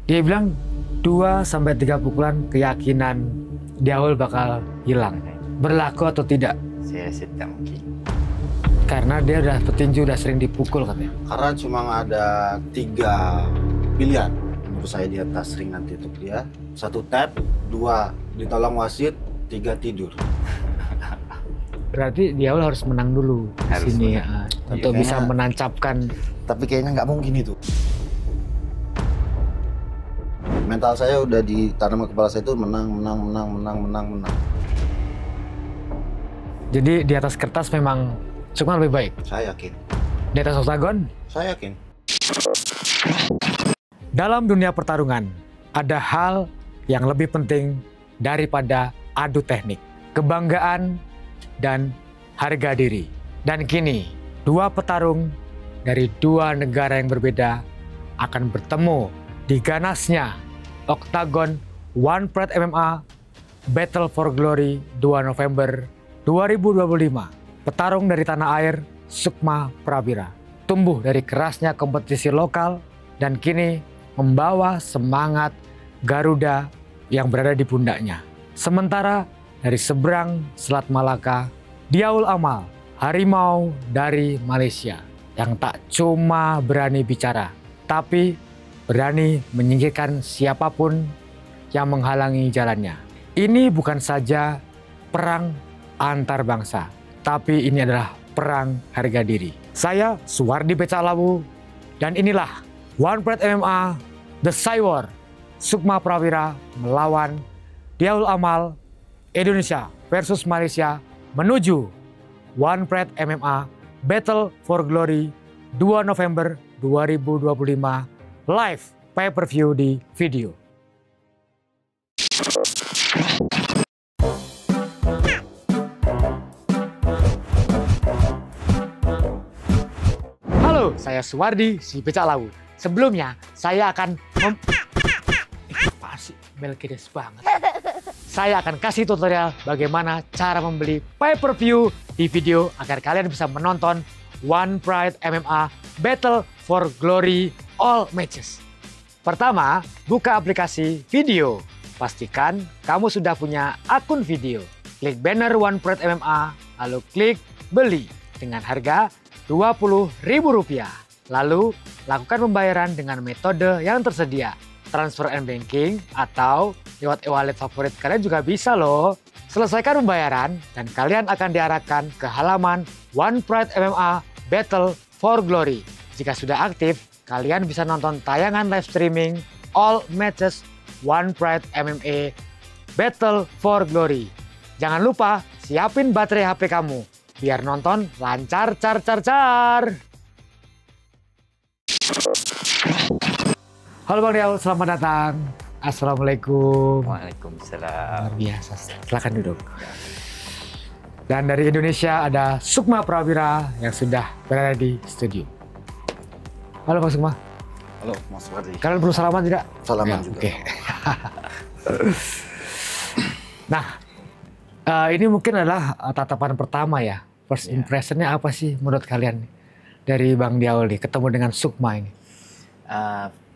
Dia bilang 2 sampai 3 pukulan keyakinan Diaul bakal hilang. Berlaku atau tidak? Saya rasa tak mungkin. Karena dia udah petinju udah sering dipukul katanya. Karena cuma ada 3 pilihan. Menurut saya di atas ring nanti untuk dia. 1 tap, 2 ditolong wasit, 3 tidur. Berarti Diaul harus menang dulu di Harus sini menang. ya, untuk Iya, bisa kayaknya- menancapkan. Tapi kayaknya nggak mungkin itu. Mental saya udah ditanam ke kepala saya itu menang. Jadi di atas kertas memang Sukma lebih baik. Saya yakin. Di atas oktagon, Saya yakin. dalam dunia pertarungan ada hal yang lebih penting daripada adu teknik, kebanggaan dan harga diri. Dan kini 2 petarung dari 2 negara yang berbeda akan bertemu di ganasnya Oktagon One Pride MMA Battle for Glory 2 November 2025. Petarung dari tanah air Sukma Prawira tumbuh dari kerasnya kompetisi lokal dan kini membawa semangat Garuda yang berada di pundaknya. Sementara dari seberang Selat Malaka, Diaul Amal, harimau dari Malaysia yang tak cuma berani bicara, tapi berani menyingkirkan siapapun yang menghalangi jalannya. Ini bukan saja perang antar bangsa, tapi ini adalah perang harga diri. Saya Suwardi Becalawu dan inilah One Pride MMA The Cywar Sukma Prawira melawan Diaul Amal Indonesia versus Malaysia menuju One Pride MMA Battle for Glory 2 November 2025 live pay-per-view di video. Halo, saya Suwardi si Becak Lawu. Sebelumnya, saya akan apa sih? Melkides banget. Saya akan kasih tutorial bagaimana cara membeli pay-per-view di video agar kalian bisa menonton One Pride MMA Battle for Glory All Matches. Pertama, buka aplikasi video. Pastikan kamu sudah punya akun video. Klik banner One Pride MMA, lalu klik beli dengan harga Rp20.000. Lalu, lakukan pembayaran dengan metode yang tersedia. Transfer and banking atau lewat e-wallet favorit kalian juga bisa loh. Selesaikan pembayaran dan kalian akan diarahkan ke halaman One Pride MMA Battle for Glory. Jika sudah aktif, kalian bisa nonton tayangan live streaming all matches One Pride MMA Battle for Glory. Jangan lupa siapin baterai HP kamu biar nonton lancar car. Halo Bang Diaul, selamat datang. Assalamualaikum. Waalaikumsalam. Luar biasa, silakan duduk. Dan dari Indonesia ada Sukma Prawira yang sudah berada di studio. Halo Pak Sukma. Halo Mas Wardi. Kalian perlu salaman tidak? Salaman Ya, juga. Oke. Nah, ini mungkin adalah tatapan pertama ya. First impressionnya apa sih menurut kalian dari Bang Diaul nih ketemu dengan Sukma ini?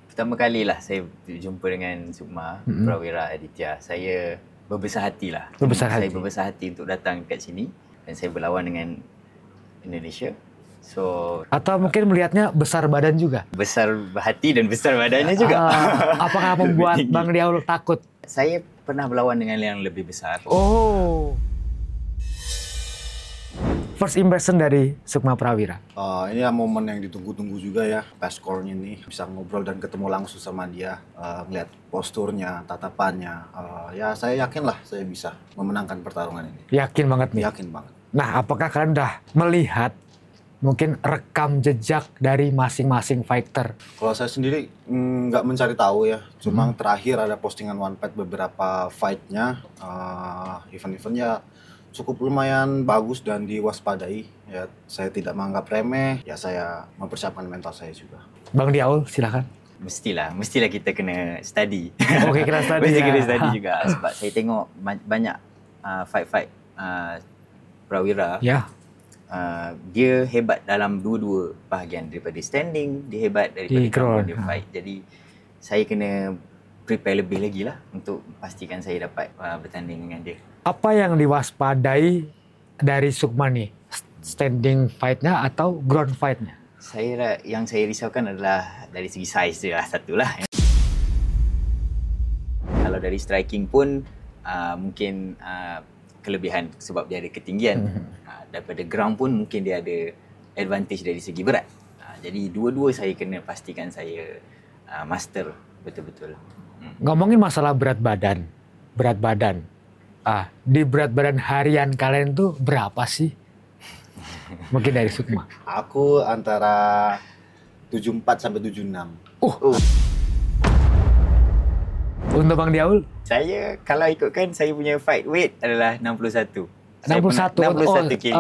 Pertama kali lah saya jumpa dengan Sukma Prawira Aditya. Saya berbesar hati lah. Saya berbesar hati untuk datang kat sini dan saya berlawan dengan Indonesia. So, Atau mungkin melihatnya besar badan juga? besar hati dan besar badannya juga. Apakah membuat Lebih tinggi. Bang Diaul takut? Saya pernah berlawan dengan yang lebih besar. Oh. First impression dari Sukma Prawira. Ini ya momen yang ditunggu-tunggu juga ya, past score-nya nih. Bisa ngobrol dan ketemu langsung sama dia, ngeliat posturnya, tatapannya. Ya saya yakin lah saya bisa memenangkan pertarungan ini. Yakin banget nih. Yakin banget. Nah, apakah kalian udah melihat mungkin rekam jejak dari masing-masing fighter? Kalau saya sendiri nggak mencari tahu ya, cuma terakhir ada postingan One Fight beberapa fight-nya, event-eventnya cukup lumayan bagus dan diwaspadai. Ya, saya tidak menganggap remeh, ya saya mempersiapkan mental saya juga. Bang Diaul, silakan. Mestilah kita kena study. Oke, kita study Mesti ya. kena study juga sebab saya tengok banyak fight-fight Prawira. Ya, Dia hebat dalam dua-dua bahagian, daripada standing dia hebat, daripada Di ground. dia fight. Jadi saya kena prepare lebih lagi lah untuk pastikan saya dapat bertanding dengan dia. Apa yang diwaspadai dari Sukma nih? Standing fight-nya atau ground fight-nya? Yang saya risaukan adalah dari segi size dia lah, satulah. Kalau dari striking pun mungkin kelebihan sebab dia ada ketinggian. Daripada ground pun mungkin dia ada advantage dari segi berat. Jadi dua-dua saya kena pastikan saya master betul-betul. Ngomongin masalah berat badan. Di berat badan harian kalian tuh berapa sih? Mungkin dari Sukma. Aku antara 74 sampai 76. Untuk Bang Diaul? Saya kalau ikutkan saya punya fight weight adalah 61. 61 kilo.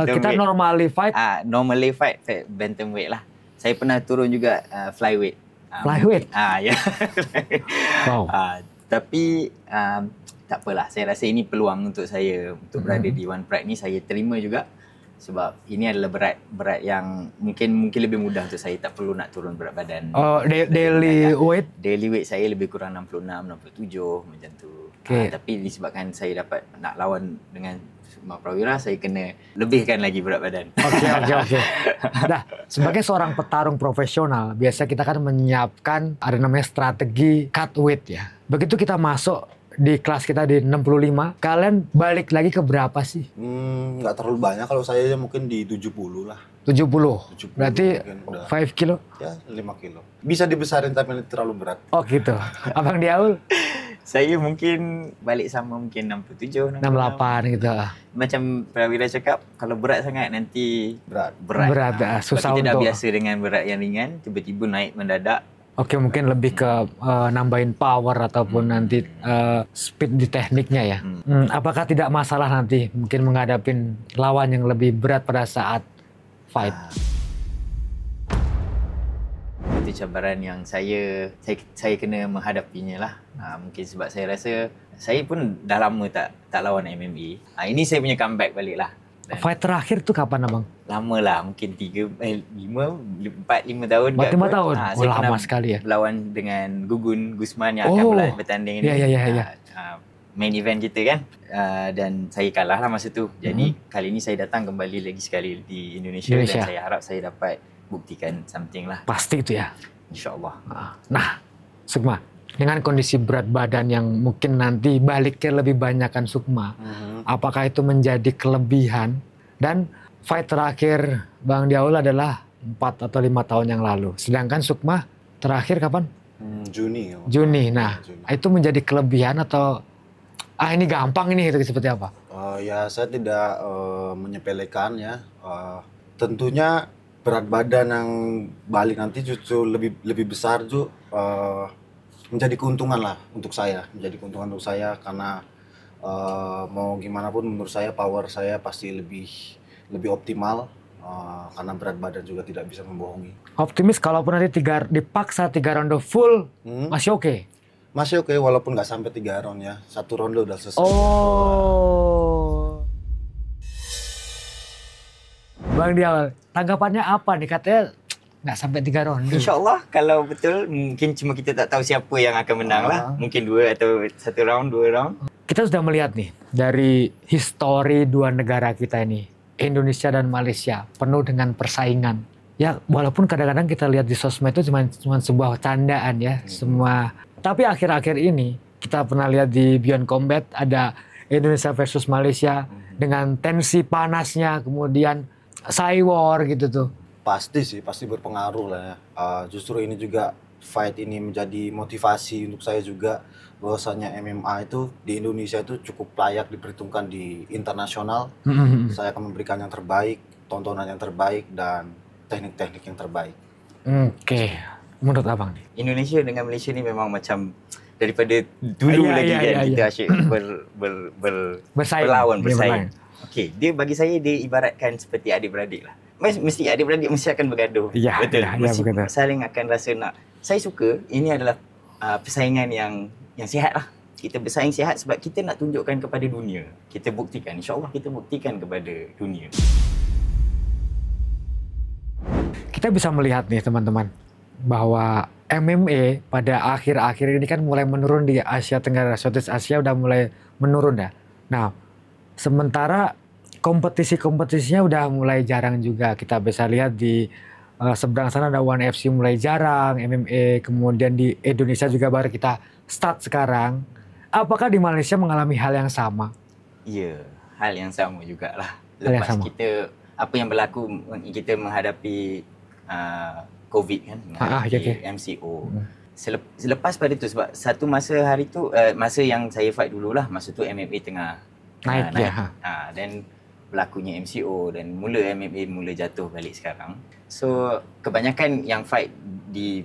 Kita normally fight? Normally fight bantamweight lah. Saya pernah turun juga flyweight. Flyweight? Ya. Wow. Tapi tak apalah. Saya rasa ini peluang untuk saya untuk berada di One Pride ni, saya terima juga. Sebab ini adalah berat yang mungkin lebih mudah untuk saya, tak perlu nak turun berat badan. Daily weight? Daily weight saya lebih kurang 66, 67 macam tu. Okay. Tapi disebabkan saya dapat nak lawan dengan Sukma Prawira, saya kena lebihkan lagi berat badan. Oke. Nah, sebagai seorang petarung profesional, biasa kita kan menyiapkan ada namanya strategi cut weight ya. Begitu kita masuk di kelas kita di 65, kalian balik lagi ke berapa sih? Nggak terlalu banyak, kalau saya mungkin di 70 lah. 70? Berarti 5 kilo? Ya, 5 kilo. Bisa dibesarin tapi terlalu berat. Oh gitu. Abang Diaul? Saya mungkin balik sama mungkin 67, 68 gitu. Macam Prawira cakap, kalau berat sangat nanti berat. Susah kita dah untuk... biasa dengan berat yang ringan, tiba-tiba naik mendadak. Oke, mungkin lebih ke nambahin power ataupun nanti speed di tekniknya ya. Apakah tidak masalah nanti mungkin menghadapin lawan yang lebih berat pada saat fight? Itu cabaran yang saya kena menghadapinya lah. Mungkin sebab saya rasa saya pun dah lama tak lawan MMA. Ini saya punya comeback balik lah. Fight terakhir tuh kapan abang? Lama lah, mungkin 4-5 tahun. 4-5 tahun? Saya lama sekali ya. Berlawan dengan Gugun Gusman yang akan bertanding ini. Ya. Main event kita kan. Dan saya kalah lah masa tu. Jadi kali ini saya datang kembali lagi sekali di Indonesia. Dan saya harap saya dapat buktikan something lah. Pasti itu ya? InsyaAllah. Nah, Sukma, dengan kondisi berat badan yang mungkin nanti baliknya lebih banyakkan Sukma, apakah itu menjadi kelebihan? Dan fight terakhir Bang Diaul adalah 4 atau 5 tahun yang lalu. Sedangkan Sukma terakhir kapan? Juni. Nah, itu menjadi kelebihan atau ini gampang ini gitu, seperti apa? Ya, saya tidak menyepelekan ya. Tentunya berat badan yang balik nanti justru lebih besar tuh menjadi keuntungan lah untuk saya, karena mau gimana pun menurut saya power saya pasti lebih optimal, karena berat badan juga tidak bisa membohongi. Optimis kalaupun nanti dipaksa 3 ronde full masih oke? Masih oke, walaupun nggak sampai 3 round ya, 1 ronde udah selesai. Bang Diaul, tanggapannya apa nih? Katanya nggak sampai 3 ronde. InsyaAllah kalau betul, mungkin cuma kita tak tahu siapa yang akan menang lah. Mungkin 2 atau 1 round, 2 round. Kita sudah melihat nih, dari histori 2 negara kita ini, Indonesia dan Malaysia, penuh dengan persaingan. Ya, walaupun kadang-kadang kita lihat di sosmed itu cuma sebuah candaan ya, semua. Tapi akhir-akhir ini, kita pernah lihat di Beyond Combat, ada Indonesia versus Malaysia, dengan tensi panasnya, kemudian Cywar gitu tuh. Pasti berpengaruh lah ya. Justru ini juga, fight ini menjadi motivasi untuk saya juga, bahwasanya MMA itu di Indonesia itu cukup layak diperhitungkan di internasional. Saya akan memberikan yang terbaik, tontonan yang terbaik, dan teknik-teknik yang terbaik. Oke. Menurut abang nih? Indonesia dengan Malaysia ni memang macam daripada dulu kita asyik bersaing. Okey, dia saya ibaratkan seperti adik-beradik lah. Mesti adik-beradik mesti akan bergaduh. Betul. Mesti saling akan rasa nak. Saya suka ini adalah persaingan yang sihat lah. Kita bersaing sihat sebab kita nak tunjukkan kepada dunia. Kita buktikan, insya-Allah kita buktikan kepada dunia. Kita bisa melihat nih teman-teman, bahwa MMA pada akhir-akhir ini kan mulai menurun di Asia Tenggara, Southeast Asia udah mulai menurun ya. Nah, sementara kompetisi-kompetisinya udah mulai jarang juga. Kita bisa lihat di seberang sana ada One FC mulai jarang, MMA, kemudian di Indonesia juga baru kita start sekarang. Apakah di Malaysia mengalami hal yang sama? Iya, hal yang sama juga lah. Hal yang Lepas sama. kita, apa yang berlaku, kita menghadapi COVID kan, menghadapi MCO. Selepas pada tu, sebab satu masa hari tu, masa yang saya fight dululah, masa tu MMA tengah Naik. Dan berlakunya MCO dan mula MMA mula jatuh balik sekarang. So kebanyakan yang fight di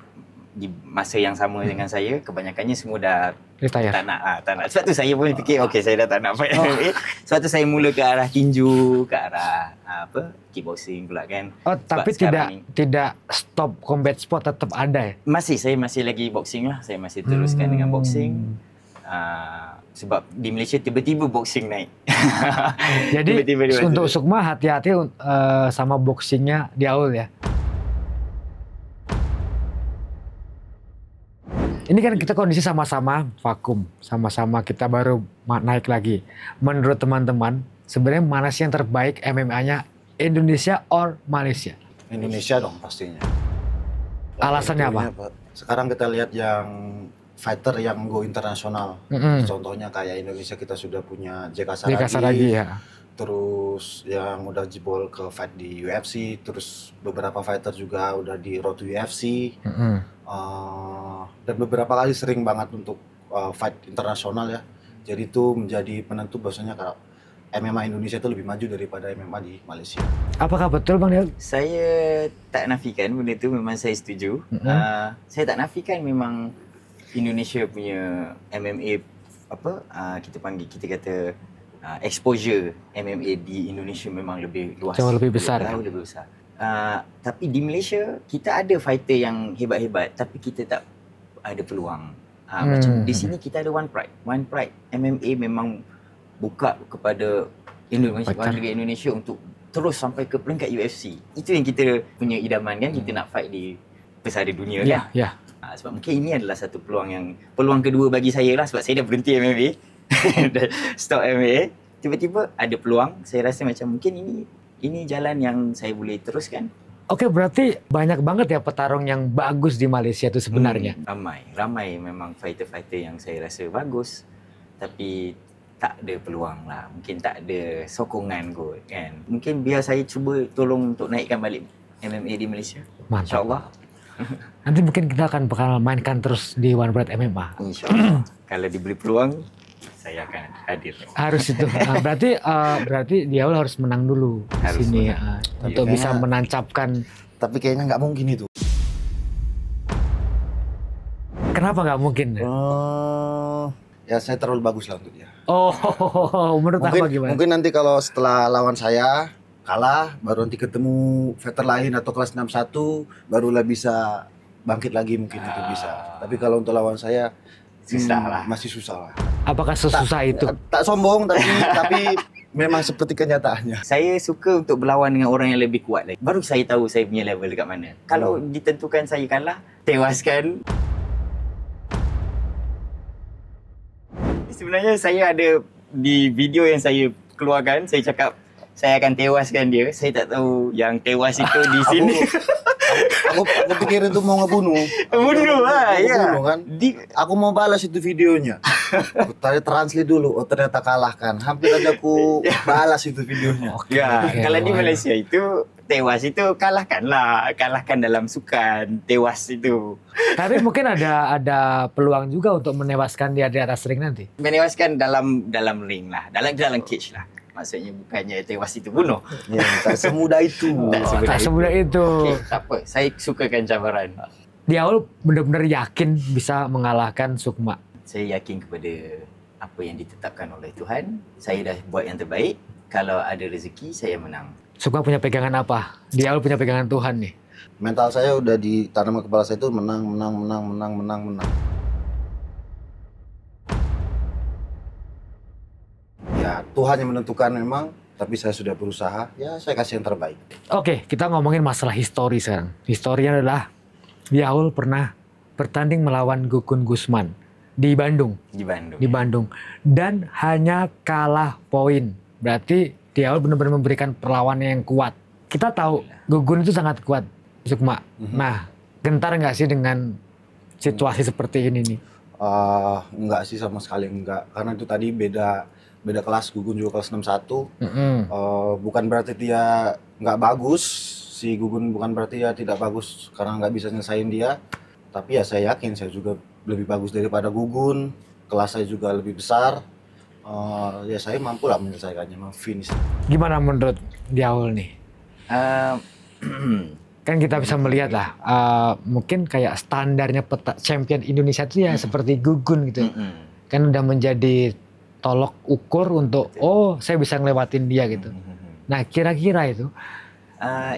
masa yang sama dengan saya, kebanyakannya semua dah Retire. tak nak. Sebab tu saya pun fikir okey, saya dah tak nak fight MMA. Sebab tu saya mula ke arah tinju, ke arah kickboxing pula kan. Oh, tapi tidak stop combat sport, tetap ada ya? Saya masih lagi boxing lah. Saya masih teruskan dengan boxing. Sebab di Malaysia tiba-tiba boxing naik. Jadi untuk Sukma hati-hati sama boxingnya di awal ya. Ini kan kita kondisi sama-sama vakum, sama-sama kita baru naik lagi. Menurut teman-teman, sebenarnya mana sih yang terbaik MMA-nya, Indonesia or Malaysia? Indonesia dong pastinya. Alasannya apa? Sekarang kita lihat yang fighter yang go internasional. Contohnya kayak Indonesia kita sudah punya JK Saragi ya. Terus yang udah jebol ke fight di UFC, terus beberapa fighter juga udah di road to UFC. Dan beberapa kali sering banget untuk fight internasional ya. Jadi itu menjadi penentu bahwasanya kalau MMA Indonesia itu lebih maju daripada MMA di Malaysia. Apakah betul Bang Del? Saya tak nafikan benda itu, memang saya setuju. Saya tak nafikan memang Indonesia punya MMA kita kata exposure MMA di Indonesia memang lebih luas. Jauh lebih besar. Lebih besar. Tapi di Malaysia kita ada fighter yang hebat-hebat tapi kita tak ada peluang. Macam di sini kita ada One Pride. One Pride MMA memang buka kepada warga Indonesia untuk terus sampai ke peringkat UFC. Itu yang kita punya idaman kan, kita nak fight di pesara dunia kan. Ya. Sebab mungkin ini adalah satu peluang kedua bagi saya lah, sebab saya dah berhenti MMA. Dah stop MMA. Tiba-tiba ada peluang, saya rasa macam mungkin ini jalan yang saya boleh teruskan. Oke, berarti banyak banget ya petarung yang bagus di Malaysia itu sebenarnya. Ramai memang fighter-fighter yang saya rasa bagus, tapi tak ada peluang lah. Mungkin tak ada sokongan kot kan. Mungkin biar saya cuba tolong untuk naikkan balik MMA di Malaysia. Mantap. InsyaAllah. Nanti mungkin kita akan bakal mainkan terus di One Pride MMA. InsyaAllah. Kalau diberi peluang, saya akan hadir. Harus itu. Berarti di awal harus menang dulu di sini untuk bisa menancapkan. Tapi kayaknya nggak mungkin itu. Kenapa nggak mungkin? Ya saya terlalu bagus lah untuk dia. Menurut apa gimana? Mungkin nanti kalau setelah lawan saya kalah, baru nanti ketemu fighter lain atau kelas 61, barulah bisa bangkit lagi, mungkin itu bisa. Tapi kalau untuk lawan saya masih susah lah. Apakah sesusah itu? Tak sombong, tapi memang seperti kenyataannya. Saya suka untuk berlawan dengan orang yang lebih kuat lagi. Baru saya tahu saya punya level dekat mana. Kalau ditentukan saya kalah, tewaskan. Sebenarnya saya ada di video yang saya keluarkan, saya cakap saya akan tewaskan dia. Saya tak tahu yang tewas itu di sini. Aku pikir itu mau ngebunuh. Bunuh lah, ya. Kan? Aku mau balas itu videonya. Aku tadi translate dulu. Ternyata kalahkan. Hampir aja aku balas itu videonya. Kalau di Malaysia itu tewas itu kalahkan dalam sukan tewas itu. Tapi mungkin ada peluang juga untuk menewaskan dia di atas ring nanti. Menewaskan dalam ring lah, dalam cage lah. Maksudnya bukannya tewas itu bunuh. Ya, tak semudah itu. Tak semudah itu. Okay, tak apa. Saya sukakan cabaran. Di awal benar-benar yakin bisa mengalahkan Sukma. Saya yakin kepada apa yang ditetapkan oleh Tuhan. Saya dah buat yang terbaik. Kalau ada rezeki, saya menang. Sukma punya pegangan apa? Di awal punya pegangan Tuhan nih. Mental saya udah ditanam ke kepala saya itu menang. Ya, Tuhan yang menentukan memang, tapi saya sudah berusaha, ya saya kasih yang terbaik. Oke, kita ngomongin masalah histori sekarang. Historinya adalah Diaul pernah bertanding melawan Gugun Gusman di Bandung. Di Bandung. Dan hanya kalah poin. Berarti Diaul benar-benar memberikan perlawanan yang kuat. Kita tahu Gugun itu sangat kuat, Sukma. Nah, gentar nggak sih dengan situasi seperti ini nih? Enggak sih, sama sekali enggak. Karena itu tadi beda kelas, Gugun juga kelas 61. Bukan berarti dia nggak bagus. Si Gugun bukan berarti dia tidak bagus karena nggak bisa nyelesain dia. Tapi ya saya yakin saya juga lebih bagus daripada Gugun. Kelas saya juga lebih besar. Ya saya mampu lah menyelesaikannya, finish. Gimana menurut Diaul nih? Kan kita bisa melihat lah, mungkin kayak standarnya champion Indonesia itu ya seperti Gugun gitu. Kan udah menjadi tolok ukur untuk, saya bisa ngelewatin dia gitu. Nah, kira-kira itu?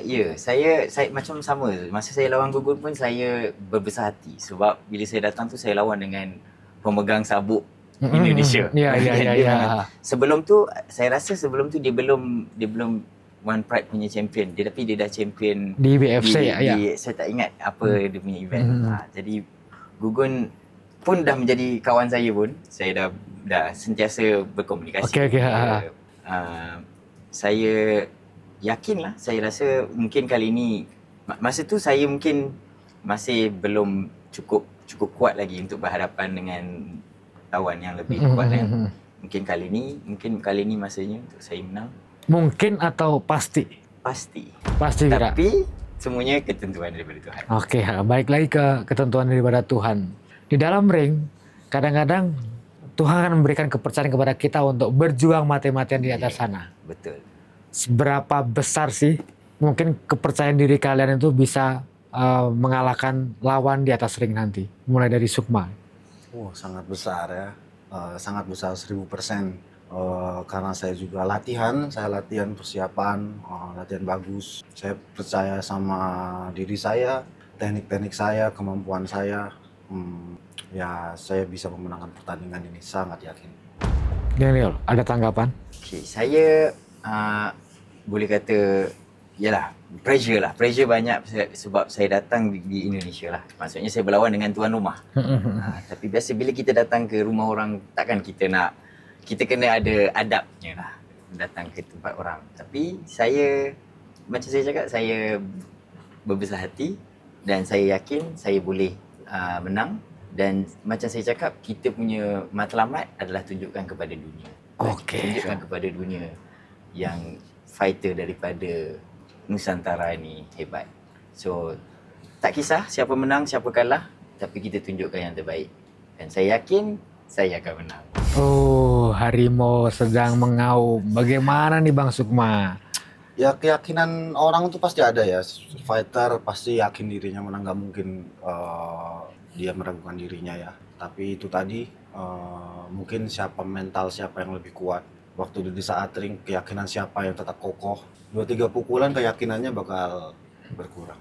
Ya, saya macam sama. Masa saya lawan Gugun pun saya berbesar hati. Sebab bila saya datang tu saya lawan dengan pemegang sabuk Indonesia. Ya. Sebelum tu, saya rasa sebelum tu dia belum One Pride punya champion. Tapi dia dah champion di BFC ya. Saya tak ingat apa dia punya event. Jadi Gugun pun dah menjadi kawan saya pun. Saya dah sentiasa berkomunikasi. Okay. Saya yakin lah. Saya rasa mungkin kali ini, masa tu saya mungkin masih belum cukup kuat lagi untuk berhadapan dengan lawan yang lebih kuat kan. Mungkin kali ini masanya untuk saya menang. Mungkin atau pasti? Pasti. Tapi semuanya ketentuan daripada Tuhan. Oke, balik lagi ke ketentuan daripada Tuhan. Di dalam ring, kadang-kadang Tuhan akan memberikan kepercayaan kepada kita untuk berjuang mati-matian di atas sana. Betul. Seberapa besar sih mungkin kepercayaan diri kalian itu bisa mengalahkan lawan di atas ring nanti? Mulai dari Sukma. Sangat besar ya. Sangat besar 1000%. Karena saya juga latihan persiapan, latihan bagus. Saya percaya sama diri saya, teknik-teknik saya, kemampuan saya. Ya saya bisa memenangkan pertandingan ini, sangat yakin. Daniel, ada tanggapan? Okay, saya boleh kata, yalah, pressure banyak sebab saya datang di Indonesia lah. Maksudnya saya berlawan dengan tuan rumah. Tapi biasa bila kita datang ke rumah orang, takkan kita kena ada adabnya lah datang ke tempat orang. Tapi saya, macam saya cakap, saya berbesar hati dan saya yakin saya boleh menang. Dan macam saya cakap, kita punya matlamat adalah tunjukkan kepada dunia. Tunjukkan kepada dunia yang fighter daripada Nusantara ni hebat. So, tak kisah siapa menang, siapa kalah, tapi kita tunjukkan yang terbaik. Dan saya yakin saya akan menang. Harimau sedang mengaum. Bagaimana nih Bang Sukma? Ya keyakinan orang itu pasti ada ya. Fighter pasti yakin dirinya menang, nggak mungkin dia meragukan dirinya ya. Tapi itu tadi mungkin mental siapa yang lebih kuat. Waktu di saat ring, keyakinan siapa yang tetap kokoh. 2-3 pukulan keyakinannya bakal berkurang.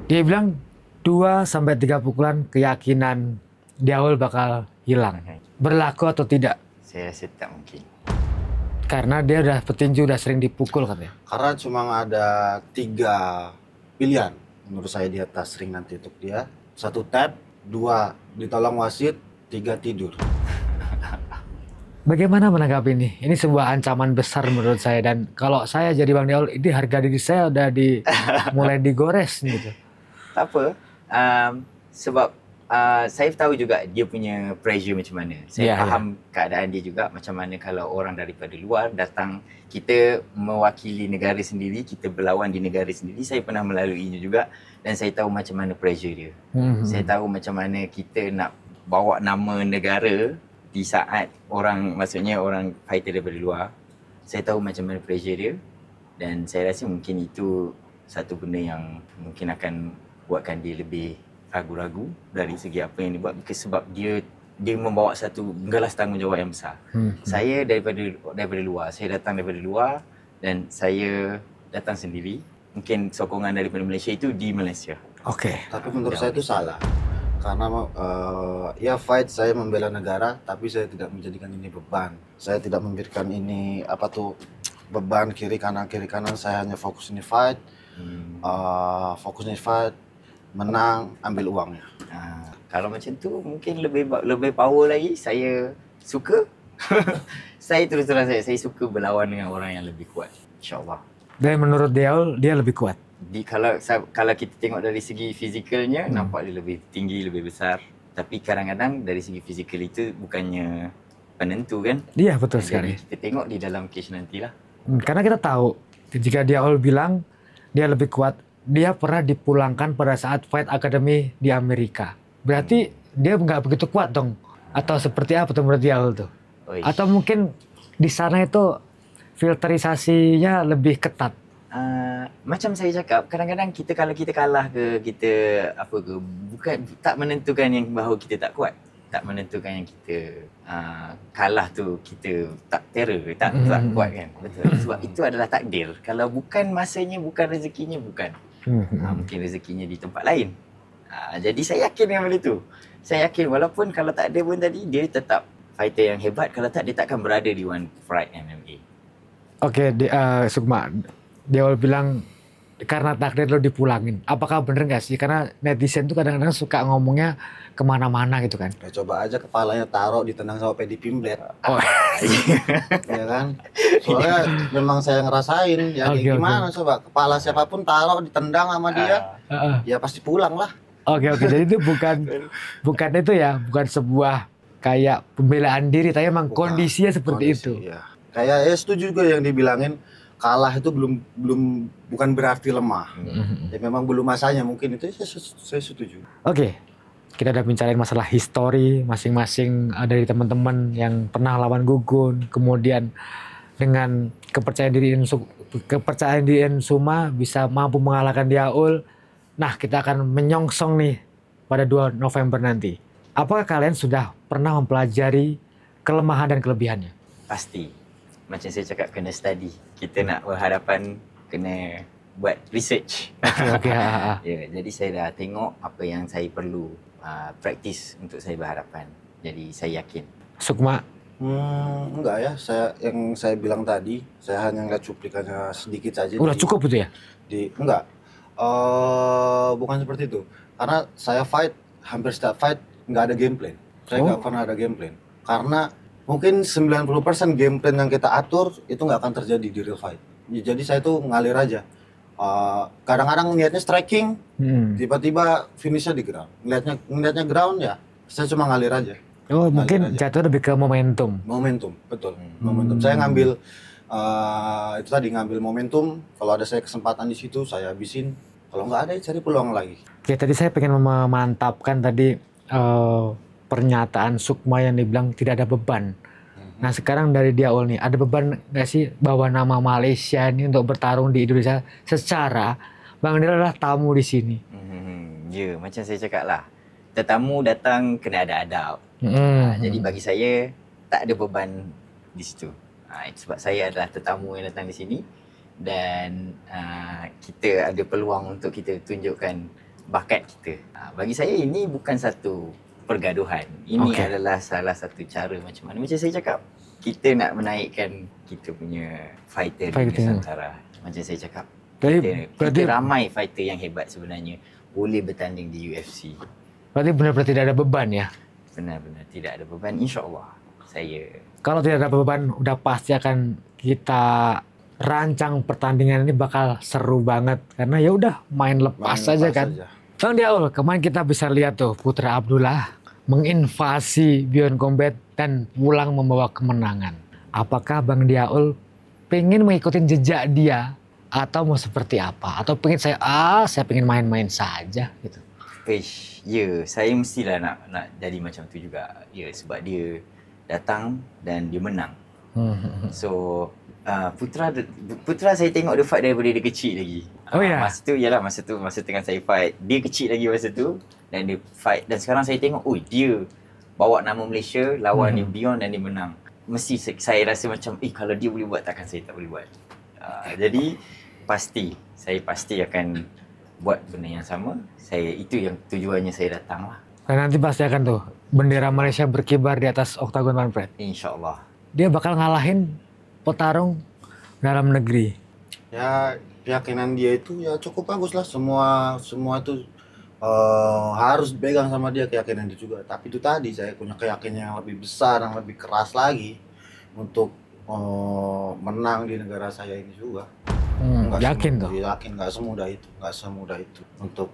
Dia bilang 2-3 pukulan keyakinan Diaul bakal hilang. Berlaku atau tidak? Saya rasa tak mungkin. Karena dia udah petinju, udah sering dipukul katanya. Karena cuma ada 3 pilihan menurut saya di atas ring nanti untuk dia. 1 tap, 2 ditolong wasit, 3 tidur. Bagaimana menanggapi ini? Ini sebuah ancaman besar menurut saya. Dan kalau saya jadi Bang Diaul, ini harga diri saya udah mulai digores gitu. Tak apa. Sebab saya tahu juga dia punya pressure macam mana. Saya faham keadaan dia juga, macam mana kalau orang daripada luar datang, kita mewakili negara sendiri, kita berlawan di negara sendiri. Saya pernah melaluinya juga dan saya tahu macam mana pressure dia. Saya tahu macam mana kita nak bawa nama negara di saat maksudnya orang fighter daripada luar. Saya tahu macam mana pressure dia dan saya rasa mungkin itu satu benda yang mungkin akan buatkan dia lebih ragu-ragu dari segi apa yang dibuat, sebab dia membawa satu gelas tanggungjawab yang besar. Saya daripada luar, saya datang daripada luar dan saya datang sendiri. Mungkin sokongan daripada Malaysia itu di Malaysia. Tapi menurut saya itu salah. Karena fight saya membela negara, tapi saya tidak menjadikan ini beban. Saya tidak memberikan ini beban kiri kanan, saya hanya fokus ini fight. Fokusnya fight, menang, ambil uangnya. Kalau macam tu mungkin lebih power lagi. Saya suka. Saya terus terang saya suka berlawan dengan orang yang lebih kuat. InsyaAllah. Dan menurut Diaul, dia lebih kuat? Kalau kita tengok dari segi fizikalnya, nampak dia lebih tinggi, lebih besar. Tapi kadang-kadang dari segi fizikal itu bukannya penentu kan? Iya, betul sekali. Kita tengok di dalam case nantilah. Karena kita tahu, jika Diaul bilang dia lebih kuat, dia pernah dipulangkan pada saat Fight Academy di Amerika. Berarti dia nggak begitu kuat dong? Atau seperti apa tuh menurut Diaul tuh? Atau mungkin di sana itu filterisasinya lebih ketat? Macam saya cakap, kadang-kadang kalau kita kalah bukan tak menentukan yang bahawa kita tak kuat, tak menentukan yang kita kalah tu kita tak terror, tak kuat kan. Betul. Sebab itu adalah takdir. Kalau bukan masanya, bukan rezekinya, bukan. Mungkin rezekinya di tempat lain. Jadi saya yakin dengan benda tu. Saya yakin walaupun kalau tak ada pun tadi, dia tetap fighter yang hebat. Kalau tak, dia takkan berada di One Fight MMA. Oke, Sukma, Diaul bilang karena takdir lo dipulangin. Apakah bener nggak sih? Karena netizen tuh kadang-kadang suka ngomongnya kemana-mana gitu kan. Ya, coba aja kepalanya taruh ditendang sama Paddy Pimblett. Ya kan? Soalnya memang saya ngerasain. Ya gimana coba, kepala siapapun taruh ditendang sama dia, ya pasti pulang lah. Oke. Jadi itu bukan itu ya, bukan sebuah kayak pembelaan diri, tapi emang kondisinya seperti itu. Ya. Kayak setuju juga yang dibilangin, kalah itu bukan berarti lemah. Ya memang belum masanya, mungkin itu saya setuju. Oke. Kita udah bicarain masalah histori masing-masing dari teman-teman yang pernah lawan Gugun, kemudian dengan kepercayaan diri Suma bisa mampu mengalahkan Diaul. Nah, kita akan menyongsong nih pada 2 November nanti. Apakah kalian sudah pernah mempelajari kelemahan dan kelebihannya? Pasti. Macam saya cakap, kena study. Kita nak berhadapan, kena buat research. Okay. Ya, jadi saya dah tengok apa yang saya perlu praktis untuk saya berhadapan. Jadi saya yakin. Sukma? Enggak ya, yang saya bilang tadi, saya hanya ngeliat cuplikannya sedikit saja. Udah cukup itu ya? Enggak. Bukan seperti itu. Karena saya hampir setiap fight nggak ada game plan. Saya nggak pernah ada game plan. Karena mungkin 90% game plan yang kita atur itu nggak akan terjadi di real fight. Jadi saya tuh ngalir aja. Kadang-kadang niatnya striking, tiba-tiba finishnya di ground. Ngeliatnya ground ya, saya cuma ngalir aja. Mungkin jatuh lebih ke momentum. Momentum, betul. Momentum. Saya ngambil ngambil momentum. Kalau ada saya kesempatan di situ, saya habisin. Kalau nggak ada, cari peluang lagi. Oke, tadi saya pengen memantapkan tadi pernyataan Sukma yang dibilang tidak ada beban. Nah, sekarang dari Diaul nih, ada beban nggak sih bawa nama Malaysia ini untuk bertarung di Indonesia secara Bang Diaul adalah tamu di sini? Ya, macam saya cakap lah. Tetamu datang kena ada adab. Jadi bagi saya tak ada beban di situ. Itu sebab saya adalah tetamu yang datang di sini dan kita ada peluang untuk kita tunjukkan bakat kita. Bagi saya ini bukan satu pergaduhan. Ini adalah salah satu cara macam mana. Macam saya cakap, kita nak menaikkan kita punya fighter di Nusantara. Macam saya cakap, kita ramai fighter yang hebat sebenarnya boleh bertanding di UFC. Berarti benar-benar tidak ada beban ya? Benar-benar tidak ada beban, insya-Allah. Kalau tidak ada beban, udah pasti akan kita rancang pertandingan ini bakal seru banget karena ya udah main lepas saja kan. Bang Diaul, kemarin kita bisa lihat tuh Putra Abdullah menginvasi Beyond Combat dan pulang membawa kemenangan. Apakah Bang Diaul pengen mengikuti jejak dia atau mau seperti apa? Atau pengen saya pengen main-main saja gitu? Ya, saya mestilah nak jadi macam tu juga. Ya, sebab dia datang dan dia menang. So Putra saya tengok dia fight daripada dia kecil lagi. Masa tu masa tengah saya fight, dia kecil lagi masa tu dan dia fight, dan sekarang saya tengok dia bawa nama Malaysia lawan ni Beyond dan dia menang. Mesti saya rasa macam kalau dia boleh buat, takkan saya tak boleh buat. Jadi saya pasti akan buat benda yang sama. Itu yang tujuannya saya datang lah. Dan nanti pasti akan tuh bendera Malaysia berkibar di atas Octagon One Fight. InsyaAllah. Dia bakal ngalahin petarung dalam negeri. Ya keyakinan dia itu ya cukup bagus lah, semua itu harus dipegang sama dia keyakinan dia juga. Tapi itu tadi saya punya keyakinan yang lebih besar, yang lebih keras lagi untuk menang di negara saya ini juga. Yakin tuh? Yakin, nggak semudah itu untuk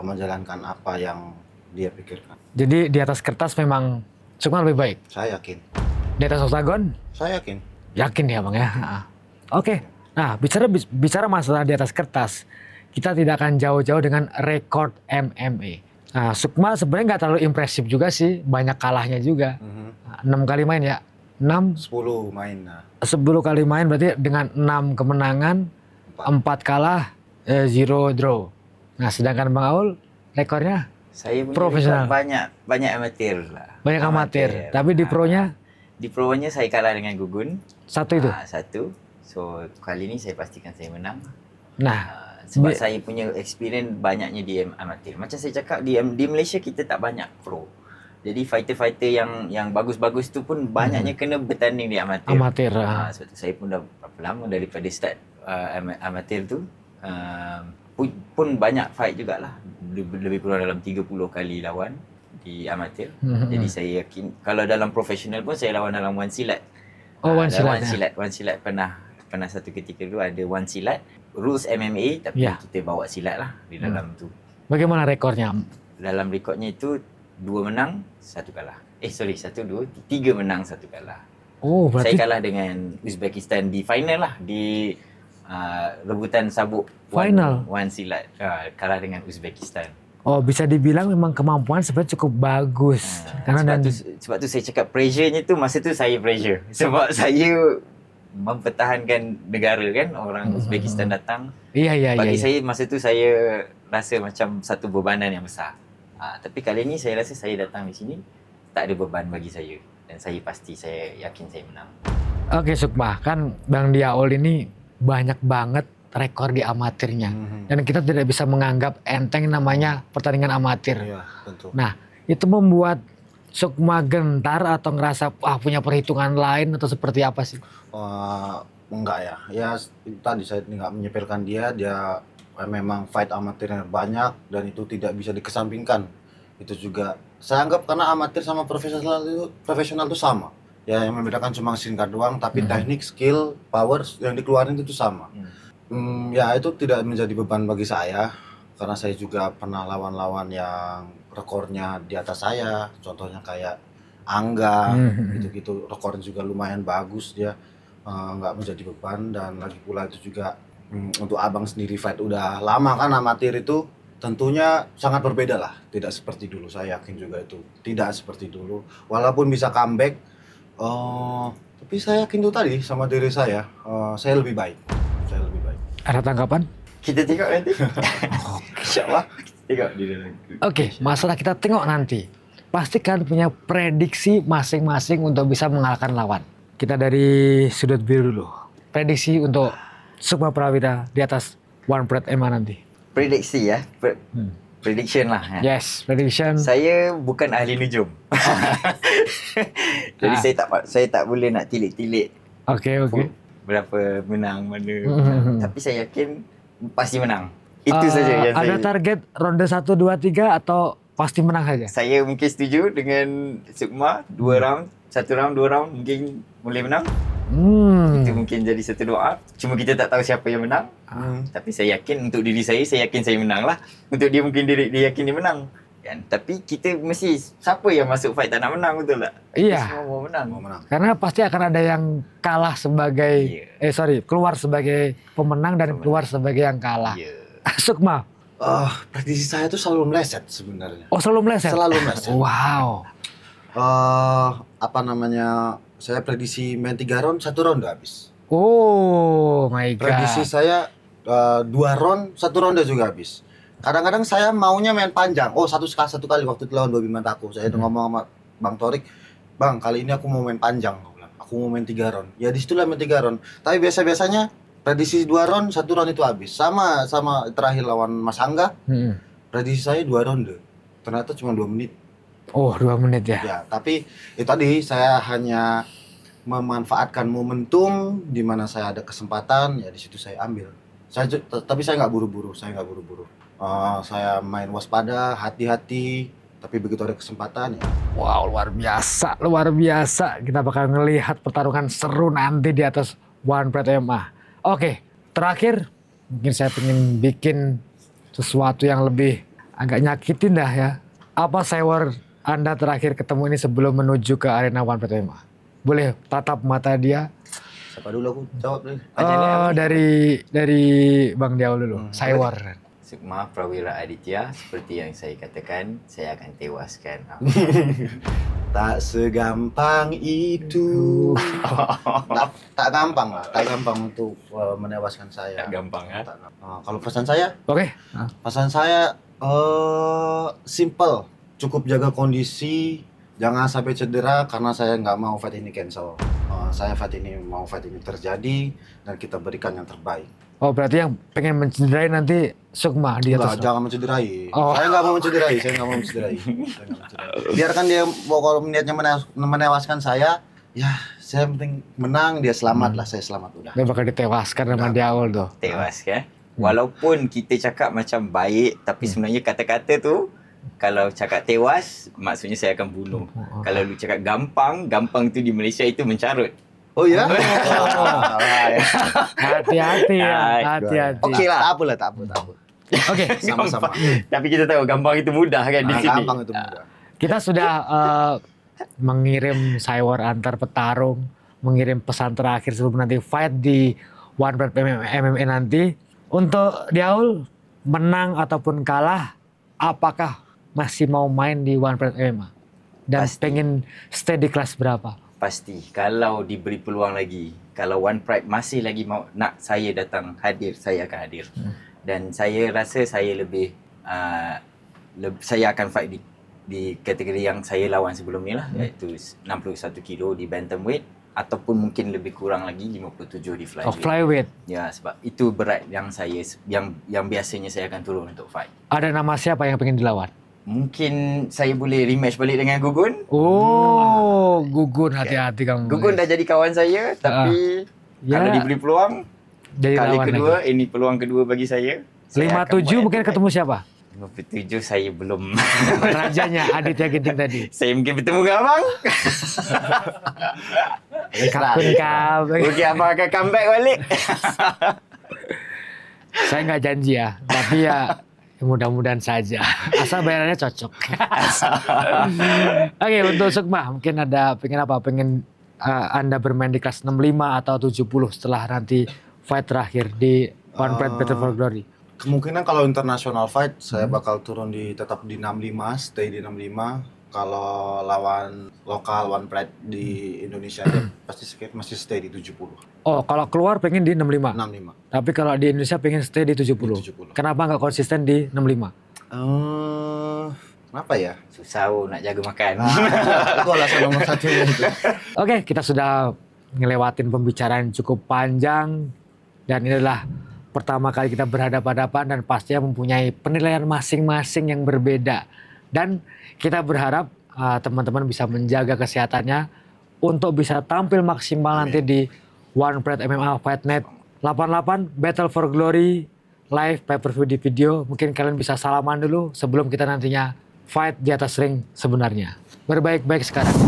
menjalankan apa yang dia pikirkan. Jadi di atas kertas memang Sukma lebih baik? Saya yakin. Di atas oktagon? Saya yakin. Yakin ya Bang ya? Oke. Nah, bicara masalah di atas kertas, kita tidak akan jauh-jauh dengan rekor MMA. Nah, Sukma sebenarnya nggak terlalu impresif juga sih, banyak kalahnya juga. 6 kali main ya? 10 main. 10 kali main berarti dengan 6 kemenangan, 4 kalah, 0 draw. Nah, sedangkan Bang Aul rekornya saya punya profesional. Banyak amatir lah. Banyak amatir. Tapi di pronya? Di pronya saya kalah dengan Gugun. Satu itu? Satu. So kali ini saya pastikan saya menang. Nah. Sebab saya punya experience banyaknya di amatir. Macam saya cakap di Malaysia kita tak banyak pro. Jadi fighter-fighter yang bagus-bagus tu pun banyaknya kena bertanding di amatir. Amatir. Sebab tu saya pun dah berapa lama daripada start amatir tu. Pun banyak fight jugalah. Lebih kurang dalam 30 kali lawan di amatir. Jadi saya yakin kalau dalam profesional pun saya lawan dalam one silat. One silat pernah satu ketika dulu ada one silat. Rules MMA tapi kita bawa silat lah di dalam tu. Bagaimana rekornya? Dalam rekodnya itu 2 menang, 1 kalah. 1, 2, 3 menang, 1 kalah. Oh, berarti saya kalah dengan Uzbekistan di final lah, di rebutan sabuk final one silat. Kalah dengan Uzbekistan. Oh, bisa dibilang memang kemampuan sebenarnya cukup bagus. Karena sebab tu saya cakap pressure-nya tu masa tu saya pressure. Sebab saya mempertahankan negara kan, orang Uzbekistan datang. Iya. Bagi saya masa tu saya rasa macam satu bebanan yang besar. Tapi kali ni saya rasa saya datang di sini tak ada beban bagi saya dan saya yakin saya menang. Oke Sukma, kan Bang Diaul ini banyak banget rekor di amatirnya. Dan kita tidak bisa menganggap enteng namanya pertandingan amatir. Iya, tentu. Nah, itu membuat Sukma gentar atau ngerasa punya perhitungan lain atau seperti apa sih? Enggak ya. Ya tadi saya nggak menyepelekan dia memang fight amatirnya banyak dan itu tidak bisa dikesampingkan. Itu juga saya anggap karena amatir sama profesional itu sama. Ya yang membedakan cuma singkat doang, tapi teknik, skill, power yang dikeluarin itu sama. Ya itu tidak menjadi beban bagi saya karena saya juga pernah lawan-lawan yang rekornya di atas saya, contohnya kayak Angga, gitu-gitu, rekornya juga lumayan bagus dia, nggak menjadi beban. Dan lagi pula itu juga untuk abang sendiri fight udah lama kan amatir itu, tentunya sangat berbeda lah, tidak seperti dulu. Saya yakin juga itu tidak seperti dulu, walaupun bisa comeback, tapi saya yakin itu tadi sama diri saya lebih baik. Ada tanggapan? Kita tengok nanti. Insyaallah. Tengok di dalam. Oke, masalah kita tengok nanti. Pasti kan punya prediksi masing-masing untuk bisa mengalahkan lawan. Kita dari sudut biru dulu. Prediksi untuk Sukma Prawira di atas One Pride MMA nanti. Prediksi ya. Prediction lah. Yes, prediction. Saya bukan ahli nujum. Jadi saya tak boleh nak tilik-tilik. Oke. Berapa menang mana. Tapi saya yakin pasti menang. Itu saja yang ada target ronde 1, 2, 3 atau pasti menang saja? Saya mungkin setuju dengan Sukma, 2 round, 1 round, 2 round mungkin boleh menang. Itu mungkin jadi satu doa. Cuma kita tak tahu siapa yang menang. Tapi saya yakin untuk diri saya yakin saya menang lah. Untuk dia mungkin dia yakin dia menang. Kan? Tapi kita mesti, siapa yang masuk fight tak nak menang, betul tak? Iya. Semua mau menang. Karena pasti akan ada yang kalah sebagai, keluar sebagai pemenang dan keluar sebagai yang kalah. Sukma? Prediksi saya itu selalu meleset sebenarnya. Oh, selalu meleset? Selalu meleset. Wow. Saya prediksi main 3 round, 1 round udah habis. Oh my God. Prediksi saya 2 round, 1 ronde juga habis. Kadang-kadang saya maunya main panjang. Satu kali waktu itu lawan Bobby Mantaku. Saya itu ngomong sama Bang Torik, Bang kali ini aku mau main panjang. Aku mau main 3 round. Ya disitulah main 3 round. Tapi biasanya prediksi 2 round, 1 round itu habis. Sama terakhir lawan Mas Angga. Prediksi saya 2 ronde. Ternyata cuma 2 menit. Oh, 2 menit ya? Ya, tapi itu tadi saya hanya memanfaatkan momentum di mana saya ada kesempatan, ya di situ saya ambil. Tapi saya nggak buru-buru. Saya main waspada, hati-hati. Tapi begitu ada kesempatan ya. Wow, luar biasa. Kita bakal ngelihat pertarungan seru nanti di atas One Pride MMA. Oke, terakhir mungkin saya pengen bikin sesuatu yang lebih agak nyakitin dah ya. Apa sewor Anda terakhir ketemu ini sebelum menuju ke arena One Pride MMA? Boleh tatap mata dia. Siapa dulu aku jawab deh. Dari Bang Diaul dulu. Sewor. Sukma Prawira Aditya, seperti yang saya katakan, saya akan tewaskan. Tak segampang itu. tak gampang untuk menewaskan saya. Tak gampang ya? Kalau pesan saya? Oke. Pesan saya simple, cukup jaga kondisi, jangan sampai cedera karena saya nggak mau fight ini cancel. Saya mau fight ini terjadi dan kita berikan yang terbaik. Oh, berarti yang pengen mencederai nanti Sukma di atas. Jangan mencederai. Saya nggak mau mencederai. Biarkan dia, kalau niatnya menewaskan saya, ya saya penting menang, dia selamat lah, saya selamat udah. Dia bakal ditewaskan sama Diaul tuh. Tewas ya. Walaupun kita cakap macam baik, tapi sebenarnya kata-kata tu, kalau cakap tewas, maksudnya saya akan bunuh. Kalau lu cakap gampang tu di Malaysia itu mencarut. Oh ya? Hati-hati ya, hati-hati. Oke lah, tak apa. Oke, Sama-sama. Tapi kita tahu gampang itu mudah kan di sini. Gampang itu mudah. kita sudah mengirim sewor antar petarung, mengirim pesan terakhir sebelum nanti fight di One Pride MMA nanti. Untuk Diaul, menang ataupun kalah, apakah masih mau main di One Pride MMA? Dan pengen stay di kelas berapa? Pasti, kalau diberi peluang lagi, kalau One Pride masih lagi mau nak saya datang hadir, saya akan hadir. Dan saya rasa saya saya akan fight di kategori yang saya lawan sebelum ni lah, iaitu 61 kilo di bantamweight ataupun mungkin lebih kurang lagi 57 di flyweight. Oh, flyweight. Ya, sebab itu berat yang yang biasanya saya akan turun untuk fight. Ada nama siapa yang pengen dilawan? Mungkin saya boleh rematch balik dengan Gugun. Oh, Gugun, hati-hati kamu. Gugun dah jadi kawan saya, tapi kalau diberi peluang, jadi kali kedua, lagi. ini peluang kedua bagi saya. 57 mungkin ketemu siapa? 57 saya belum. Rajanya Aditya Ginting tadi. Saya mungkin bertemu dengan abang. Mungkin abang akan comeback balik. Saya nggak janji ya, tapi ya mudah-mudahan saja. Asal bayarannya cocok. Oke, untuk Sukma mungkin pengen Anda bermain di kelas 65 atau 70 setelah nanti fight terakhir di One Pride Battle for Glory. Kemungkinan kalau international fight saya bakal turun tetap di 65, stay di 65. Kalau lawan lokal One Pride di Indonesia pasti masih stay di 70. Oh, kalau keluar pengen di 65. 65. Tapi kalau di Indonesia pengen stay di 70. 70. Kenapa nggak konsisten di 65? Kenapa ya? Susah nak jaga makan. Itu alasan nomor satu itu. Oke, kita sudah ngelewatin pembicaraan cukup panjang dan ini adalah pertama kali kita berhadapan-hadapan dan pastinya mempunyai penilaian masing-masing yang berbeda. Dan kita berharap teman-teman bisa menjaga kesehatannya untuk bisa tampil maksimal nanti di One Pride MMA Fight Night 88 Battle for Glory live pay-per-view di video. Mungkin kalian bisa salaman dulu sebelum kita nantinya fight di atas ring sebenarnya. Berbaik-baik sekarang.